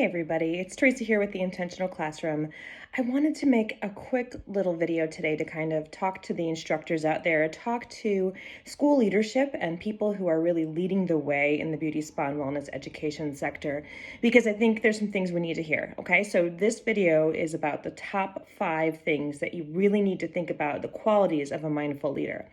Hey everybody, it's Teresa here with the Intentional Classroom. I wanted to make a quick little video today to kind of talk to the instructors out there, talk to school leadership and people who are really leading the way in the beauty, spa, and wellness education sector, because I think there's some things we need to hear, okay? So this video is about the top 5 things that you really need to think about, the qualities of a mindful leader.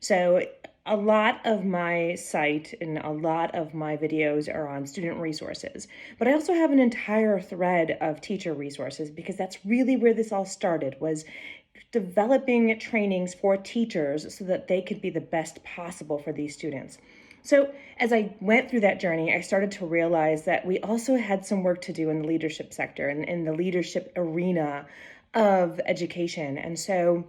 So a lot of my site and a lot of my videos are on student resources, but I also have an entire thread of teacher resources because that's really where this all started, was developing trainings for teachers so that they could be the best possible for these students. So as I went through that journey, I started to realize that we also had some work to do in the leadership sector and in the leadership arena of education. And so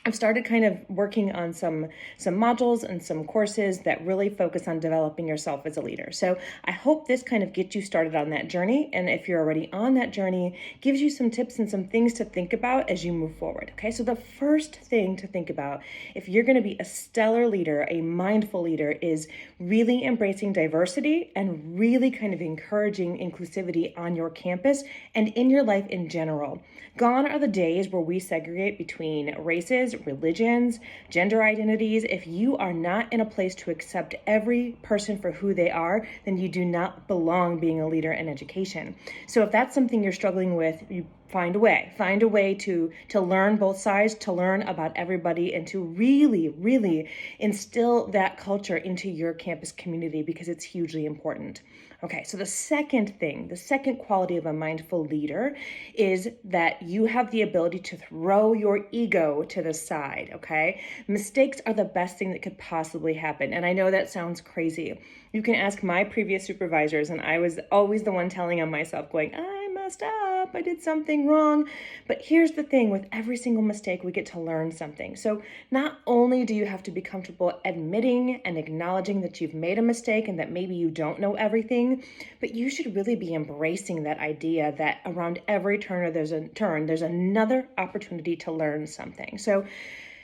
I've started kind of working on some modules and some courses that really focus on developing yourself as a leader. So I hope this kind of gets you started on that journey. And if you're already on that journey, gives you some tips and some things to think about as you move forward. Okay, so the first thing to think about if you're going to be a stellar leader, a mindful leader, is really embracing diversity and really kind of encouraging inclusivity on your campus and in your life in general. Gone are the days where we segregate between races, religions, gender identities. If you are not in a place to accept every person for who they are, then you do not belong being a leader in education. So if that's something you're struggling with, you find a way to learn both sides, to learn about everybody, and to really instill that culture into your campus community, because it's hugely important. Okay, so the second quality of a mindful leader is that you have the ability to throw your ego to the side, okay? Mistakes are the best thing that could possibly happen. And I know that sounds crazy. You can ask my previous supervisors, and I was always the one telling on myself, going, I messed up, I did something wrong. But here's the thing, with every single mistake, we get to learn something. So not only do you have to be comfortable admitting and acknowledging that you've made a mistake and that maybe you don't know everything, but you should really be embracing that idea that around every turn there's another opportunity to learn something. So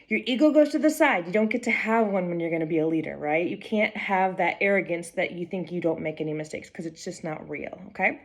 your ego goes to the side. You don't get to have one when you're going to be a leader, right? You can't have that arrogance that you think you don't make any mistakes, because it's just not real, okay?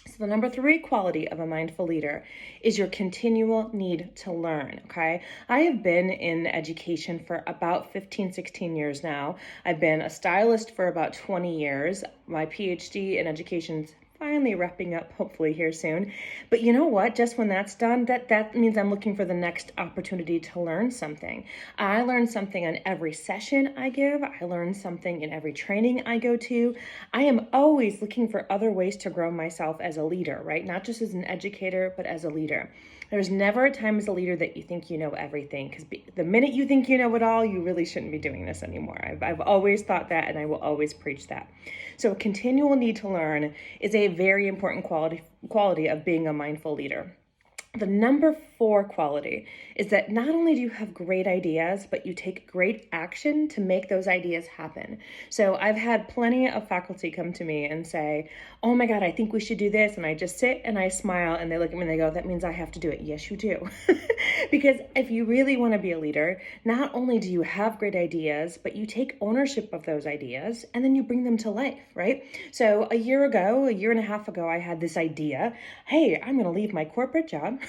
So the number 3 quality of a mindful leader is your continual need to learn, okay? I have been in education for about 15, 16 years now. I've been a stylist for about 20 years. My PhD in education's finally wrapping up, hopefully here soon. But you know what? Just when that's done, that means I'm looking for the next opportunity to learn something. I learn something on every session I give. I learn something in every training I go to. I am always looking for other ways to grow myself as a leader, right? Not just as an educator, but as a leader. There's never a time as a leader that you think you know everything, because the minute you think you know it all, you really shouldn't be doing this anymore. I've always thought that, and I will always preach that. So a continual need to learn is a very important quality of being a mindful leader. The number 4 quality is that not only do you have great ideas, but you take great action to make those ideas happen. So I've had plenty of faculty come to me and say, oh my God, I think we should do this. And I just sit and I smile, and they look at me and they go, that means I have to do it. Yes, you do. Because if you really want to be a leader, not only do you have great ideas, but you take ownership of those ideas and then you bring them to life, right? So a year and a half ago, I had this idea. Hey, I'm going to leave my corporate job.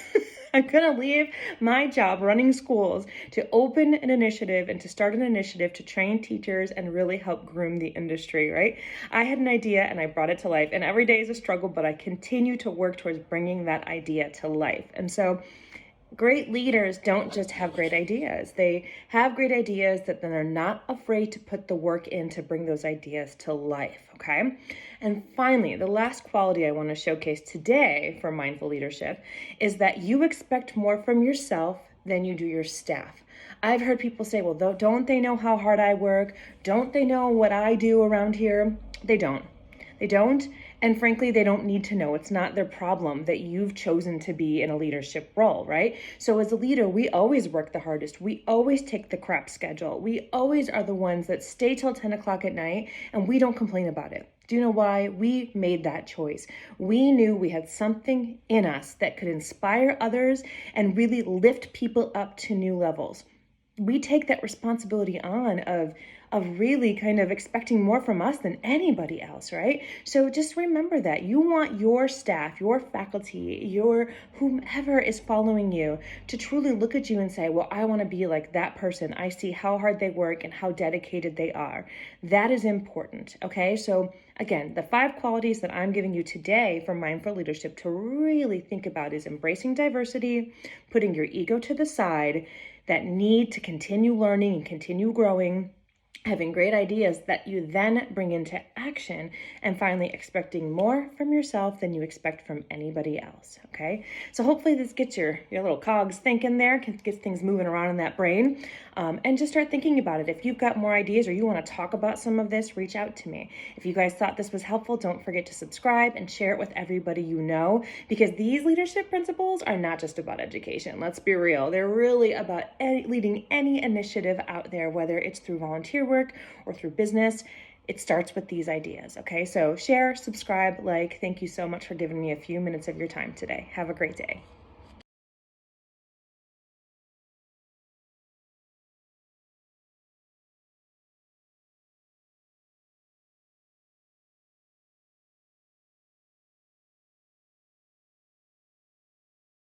I'm going to leave my job running schools to open an initiative and to start an initiative to train teachers and really help groom the industry, right? I had an idea and I brought it to life, and every day is a struggle, but I continue to work towards bringing that idea to life. And so great leaders don't just have great ideas. They have great ideas that then they're not afraid to put the work in to bring those ideas to life, okay? And finally, the last quality I want to showcase today for mindful leadership is that you expect more from yourself than you do your staff. I've heard people say, well, don't they know how hard I work? Don't they know what I do around here? They don't. They don't. And frankly, they don't need to know. It's not their problem that you've chosen to be in a leadership role, right? So as a leader, we always work the hardest. We always take the crap schedule. We always are the ones that stay till 10 o'clock at night, and we don't complain about it. Do you know why? We made that choice. We knew we had something in us that could inspire others and really lift people up to new levels. We take that responsibility on of of really kind of expecting more from us than anybody else, right? So just remember that you want your staff, your faculty, your whomever is following you to truly look at you and say, well, I want to be like that person. I see how hard they work and how dedicated they are. That is important, okay? So again, the 5 qualities that I'm giving you today for mindful leadership to really think about is embracing diversity, putting your ego to the side, that need to continue learning and continue growing, having great ideas that you then bring into action, and finally expecting more from yourself than you expect from anybody else, okay? So hopefully this gets your little cogs thinking there, gets things moving around in that brain, and just start thinking about it. If you've got more ideas or you want to talk about some of this, reach out to me. If you guys thought this was helpful, don't forget to subscribe and share it with everybody you know, because these leadership principles are not just about education. Let's be real. They're really about leading any initiative out there, whether it's through volunteer work or through business. It starts with these ideas, okay? So share, subscribe, like. Thank you so much for giving me a few minutes of your time today. Have a great day.